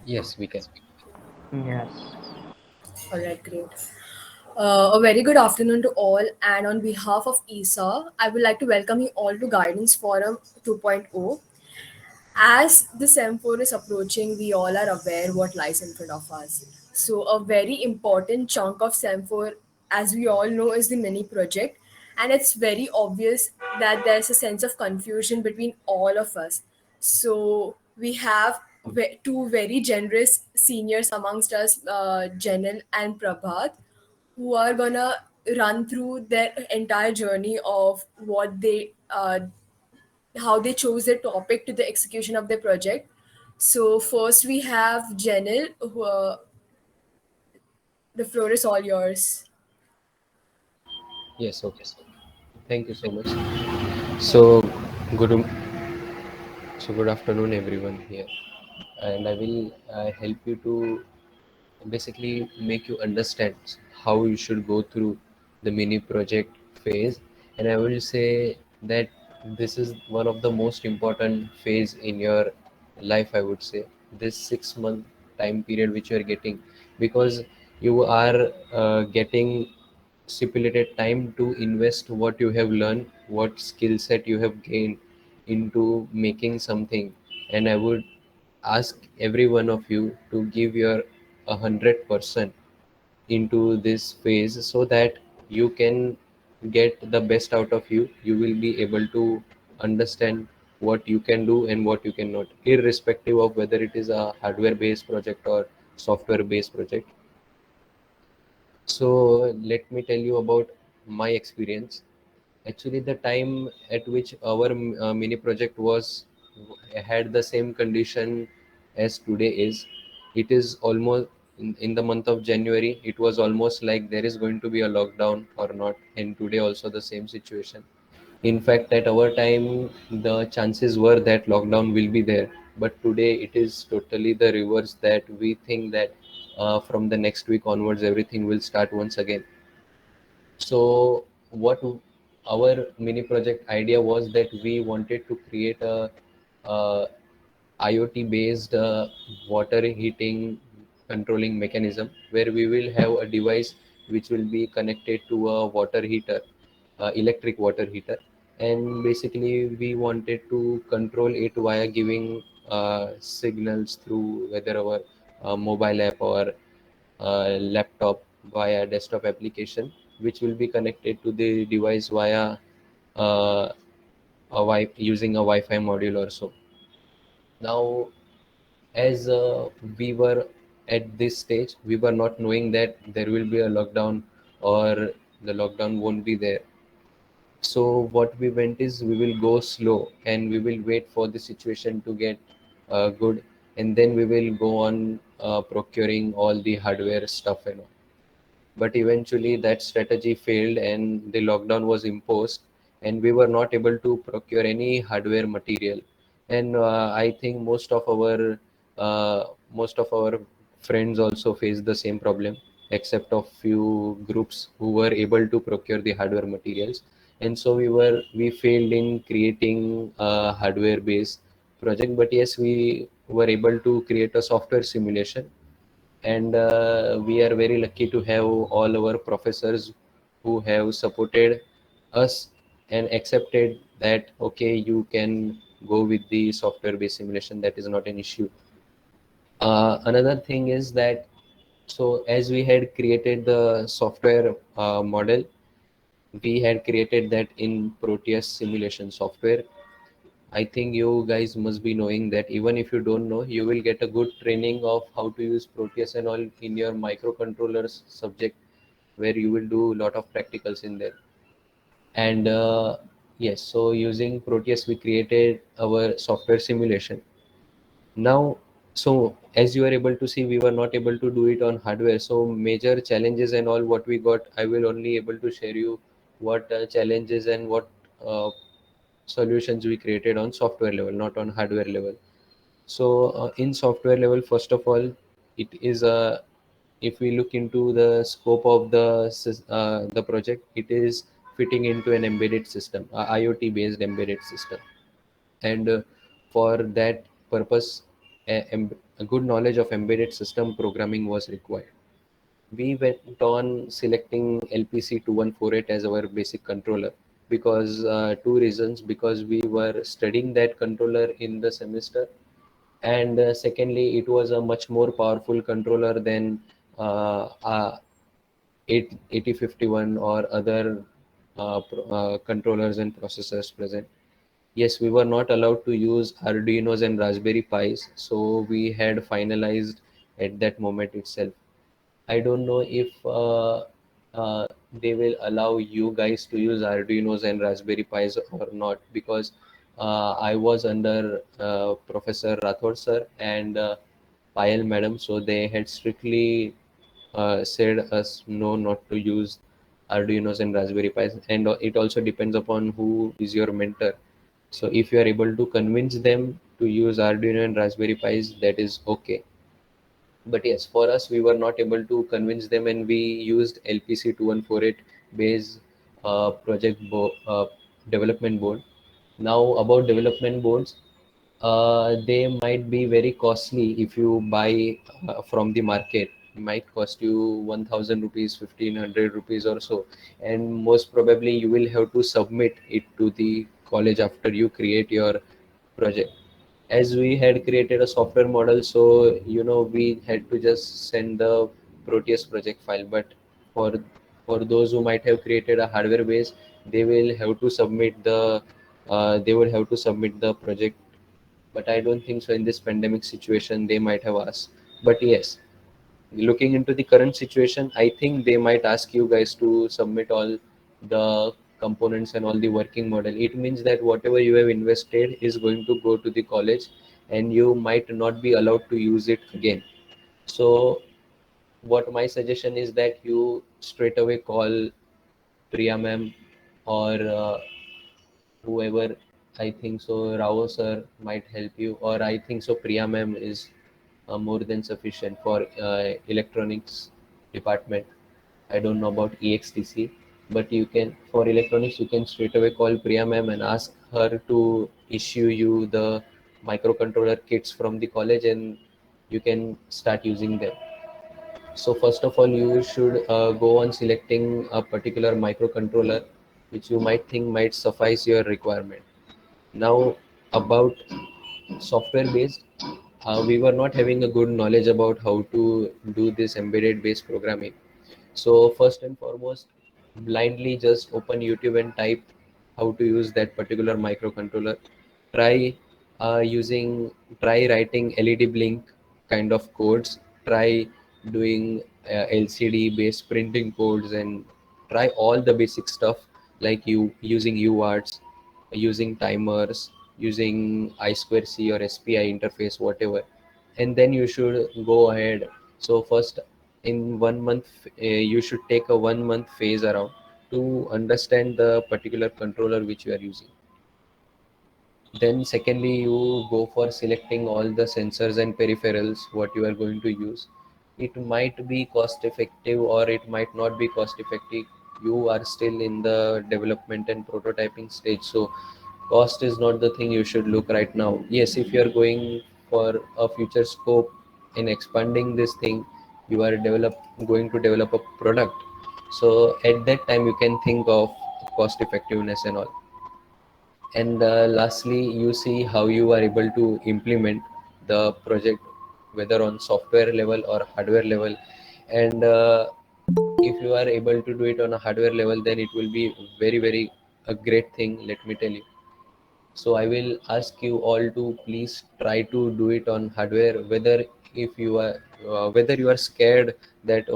Yes, we can. Yes. All right, great. A very good afternoon to all, and on behalf of ESA, I would like to welcome you all to Guidance Forum 2.0. As the SEM4 is approaching, we all are aware what lies in front of us. So, a very important chunk of SEM4, as we all know, is the mini project, and it's very obvious that there's a sense of confusion between all of us. So, we have two very generous seniors amongst us, Janil and Prabhat, who are gonna run through their entire journey of what they how they chose their topic to the execution of their project. So first we have Janil, who, the floor is all yours. Yes, okay. Thank you so much. So, good, good afternoon, everyone here, and I will help you to basically make you understand how you should go through the mini project phase. And I will say that this is one of the most important phase in your life, I would say, this 6 month time period which you are getting, because you are getting stipulated time to invest what you have learned, what skill set you have gained into making something. And I would ask every one of you to give your 100% into this phase so that you can get the best out of you. You will be able to understand what you can do and what you cannot, irrespective of whether it is a hardware based project or software based project. So let me tell you about my experience. Actually, the time at which our mini project was had the same condition as today is, it is almost in the month of January. It was almost like there is going to be a lockdown or not, and today also the same situation. In fact, at our time, the chances were that lockdown will be there, but today it is totally the reverse. That we think that from the next week onwards, everything will start once again. So, what our mini project idea was that we wanted to create a IoT based water heating controlling mechanism where we will have a device which will be connected to a water heater, electric water heater. And basically, we wanted to control it via giving signals through whether our mobile app or laptop via desktop application, which will be connected to the device via using a Wi-Fi module or so. Now, as we were at this stage, we were not knowing that there will be a lockdown or the lockdown won't be there. So what we went is we will go slow and we will wait for the situation to get good, and then we will go on procuring all the hardware stuff and all. But eventually that strategy failed and the lockdown was imposed, and we were not able to procure any hardware material. And I think uh, most of our friends also faced the same problem, except of few groups who were able to procure the hardware materials. And so we failed in creating a hardware based project, but yes, we were able to create a software simulation. And we are very lucky to have all our professors who have supported us and accepted that okay, you can go with the software based simulation, that is not an issue. Another thing is that, so as we had created the software model, we had created that in Proteus simulation software. I think you guys must be knowing that even if you don't know, you will get a good training of how to use Proteus and all in your microcontrollers subject, where you will do a lot of practicals in there. And yes, so using Proteus, we created our software simulation. Now, so as you are able to see, we were not able to do it on hardware. So major challenges and all what we got, I will only able to share you what challenges and what uh, solutions we created on software level, not on hardware level. So in software level, first of all, it is a, if we look into the scope of the project, it is fitting into an embedded system, IoT based embedded system. And for that purpose, a good knowledge of embedded system programming was required. We went on selecting LPC 2148 as our basic controller because two reasons: because we were studying that controller in the semester, and secondly, it was a much more powerful controller than 8051 or other controllers and processors present. Yes, we were not allowed to use Arduinos and Raspberry Pis, so we had finalized at that moment itself. I don't know if they will allow you guys to use Arduinos and Raspberry Pis or not, because I was under Professor Rathod sir and Payal madam, so they had strictly said us no, not to use Arduinos and Raspberry Pis, and it also depends upon who is your mentor. So if you are able to convince them to use Arduino and Raspberry Pis, that is okay. But yes, for us, we were not able to convince them, and we used LPC 2148 base development board. Now, about development boards, they might be very costly if you buy from the market. It might cost you 1000 rupees, 1500 rupees or so, and most probably you will have to submit it to the college after you create your project. As we had created a software model, so we had to just send the Proteus project file. But for those who might have created a hardware base, they will have to submit they would have to submit the project. But I don't think so in this pandemic situation they might have asked. But yes, looking into the current situation, I think they might ask you guys to submit all the components and all the working model. It means that whatever you have invested is going to go to the college, and you might not be allowed to use it again. So what my suggestion is that you straight away call Priya ma'am, or whoever. I think so Rao sir might help you, or I think so Priya ma'am is more than sufficient for electronics department. I don't know about EXTC, but you can, for electronics, you can straight away call Priya ma'am and ask her to issue you the microcontroller kits from the college, and you can start using them. So first of all, you should go on selecting a particular microcontroller which you might think might suffice your requirement. Now, about software based, we were not having a good knowledge about how to do this embedded based programming. So first and foremost, blindly just open YouTube and type how to use that particular microcontroller. Try using, try writing LED blink kind of codes. Try doing LCD based printing codes, and try all the basic stuff like you using UARTs, using timers, using I2C or SPI interface, whatever. And then you should go ahead. So first, in 1 month, you should take a 1 month phase around to understand the particular controller which you are using. Then secondly, you go for selecting all the sensors and peripherals what you are going to use. It might be cost effective or it might not be cost effective. You are still in the development and prototyping stage, so cost is not the thing you should look right now. Yes, if you are going for a future scope in expanding this thing, you are going to develop a product. So at that time you can think of cost effectiveness and all. And lastly, you see how you are able to implement the project, whether on software level or hardware level. And if you are able to do it on a hardware level, then it will be very, very a great thing, let me tell you. So I will ask you all to please try to do it on hardware, whether if you are whether you are scared that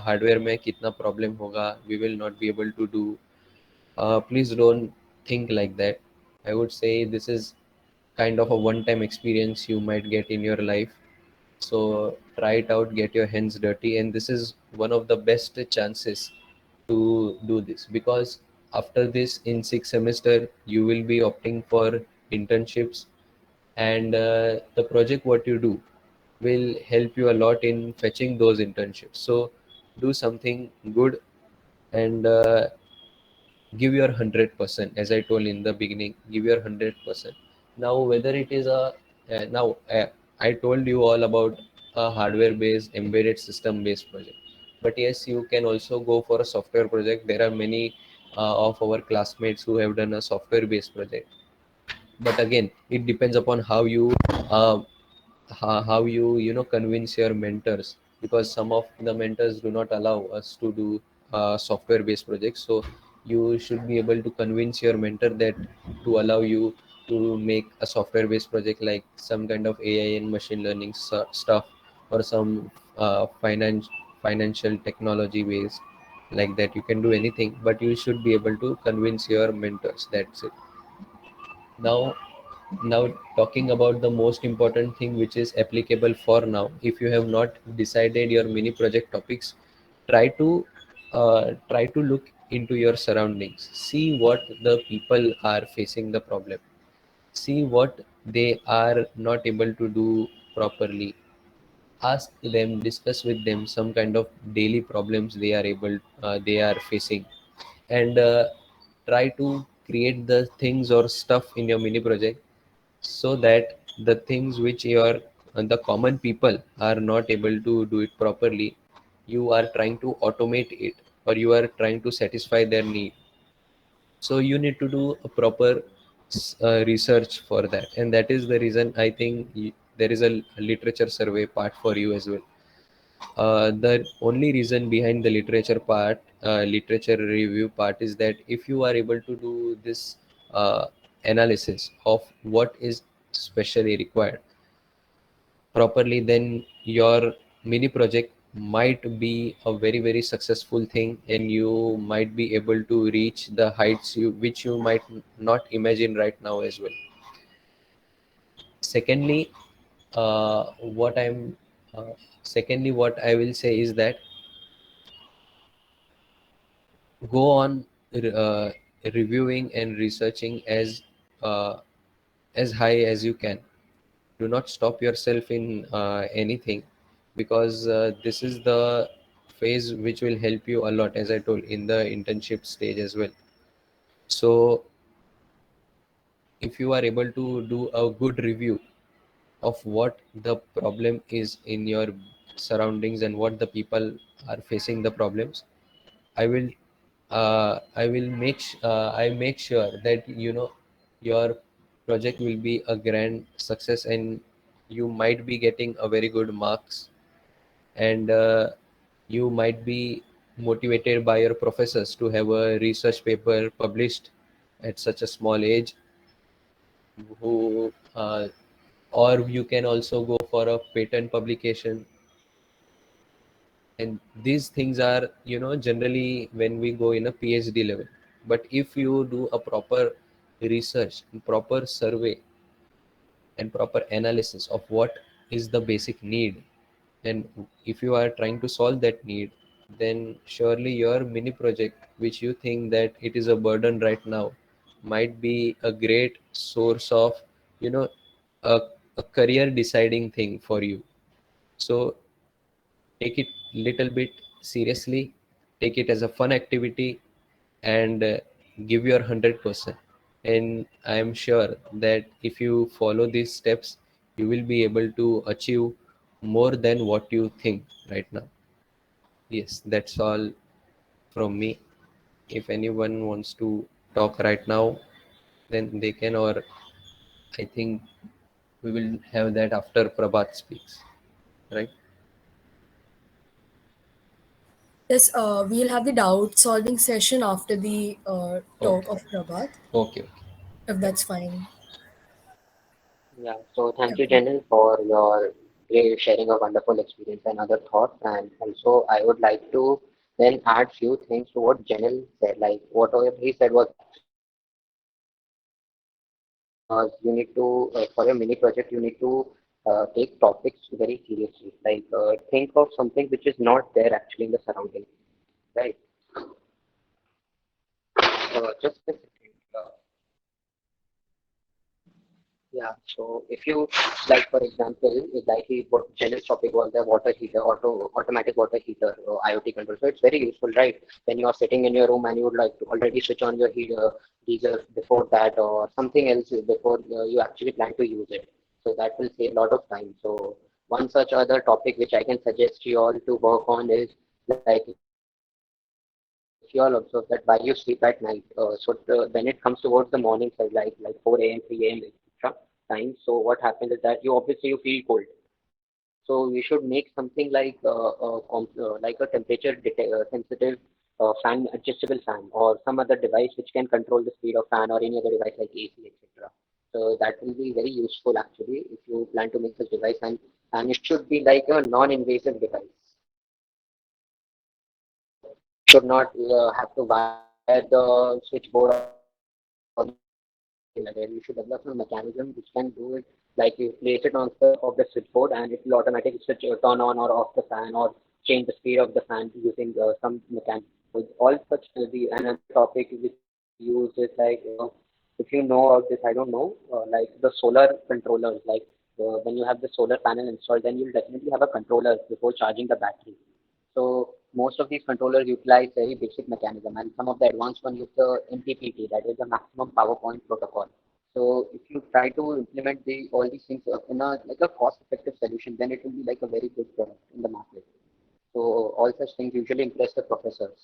hardware mein kitna problem hoga, we will not be able to do. Please don't think like that. I would say this is kind of a one time experience you might get in your life. So try it out, get your hands dirty, and this is one of the best chances to do this, because after this, in 6 semester, you will be opting for internships, and the project what you do will help you a lot in fetching those internships. So do something good, and give your 100%. As I told in the beginning, give your 100%. Now whether it is a now I told you all about a hardware based embedded system based project, but yes, you can also go for a software project. There are many of our classmates who have done a software based project, but again it depends upon uh, how you convince your mentors, because some of the mentors do not allow us to do software based projects. So you should be able to convince your mentor that to allow you to make a software based project, like some kind of AI and machine learning stuff, or some financial technology based, like that. You can do anything, but you should be able to convince your mentors. That's it. Now now talking about the most important thing which is applicable for now, if you have not decided your mini project topics, try to try to look into your surroundings, see what the people are facing the problem, see what they are not able to do properly, ask them, discuss with them some kind of daily problems they are facing, and try to create the things or stuff in your mini project, so that the things which your the common people are not able to do it properly, you are trying to automate it, or you are trying to satisfy their need. So you need to do a proper research for that, and that is the reason I think there is a literature survey part for you as well. The only reason behind the literature review part, is that if you are able to do this analysis of what is specially required properly, then your mini project might be a very very successful thing, and you might be able to reach the heights which you might not imagine right now as well. Secondly, what I'm secondly, what I will say is that go on reviewing and researching uh, as high as you can. Do not stop yourself in anything, because this is the phase which will help you a lot, as I told, in the internship stage as well. So if you are able to do a good review of what the problem is in your surroundings and what the people are facing the problems, I make sure that your project will be a grand success, and you might be getting a very good marks, and you might be motivated by your professors to have a research paper published at such a small age, who or you can also go for a patent publication. And these things are generally when we go in a PhD level. But if you do a proper research, proper survey, and proper analysis of what is the basic need, and if you are trying to solve that need, then surely your mini project, which you think that it is a burden right now, might be a great source of you know a, a career deciding thing for you. So take it little bit seriously, take it as a fun activity, and give your 100%. And I am sure that if you follow these steps, you will be able to achieve more than what you think right now. Yes, that's all from me. If anyone wants to talk right now, then they can, or I think we will have that after Prabhat speaks, right? Yes, we'll have the doubt solving session after the talk Okay, of Prabhat, okay, okay. if that's fine. Yeah, so thank you, Okay. Janil, for your great sharing of wonderful experience and other thoughts. And also, I would like to then add few things to what Janil said. Like whatever he said was absolutely right. Because you need to, for your mini project, you need to take topics very seriously. Like think of something which is not there actually in the surrounding, right? Just a second. Yeah, so if you like, for example, like what Janel's topic was the water heater, automatic water heater, IoT control. So it's very useful, right? When you are sitting in your room and you would like to already switch on your heater, geyser before that, or something else before you actually plan to use it. So that will save a lot of time. So one such other topic which I can suggest you all to work on is like if you all observe that while you sleep at night, when it comes towards the morning side, like 4 a.m., 3 a.m., etc. time. So what happens is that you obviously you feel cold. So we should make something like a sensitive fan, adjustable fan, or some other device which can control the speed of fan or any other device like AC, etc. So that will be very useful actually if you plan to make such device, and it should be like a non-invasive device. You should not have to wire the switchboard or the switch or anything like that. You should develop a mechanism which can do it like you place it on the of the switchboard and it will automatically switch turn on or off the fan or change the speed of the fan using some mechanism. So all such the another topic which we use is like if you know about this, I don't know, like the solar controllers, like when you have the solar panel installed, then you'll definitely have a controller before charging the battery. So most of these controllers utilize very basic mechanism, and some of the advanced one use the MPPT, that is the maximum power point protocol. So if you try to implement all these things in a like a cost-effective solution, then it will be like a very good product in the market. So all such things usually impress the professors.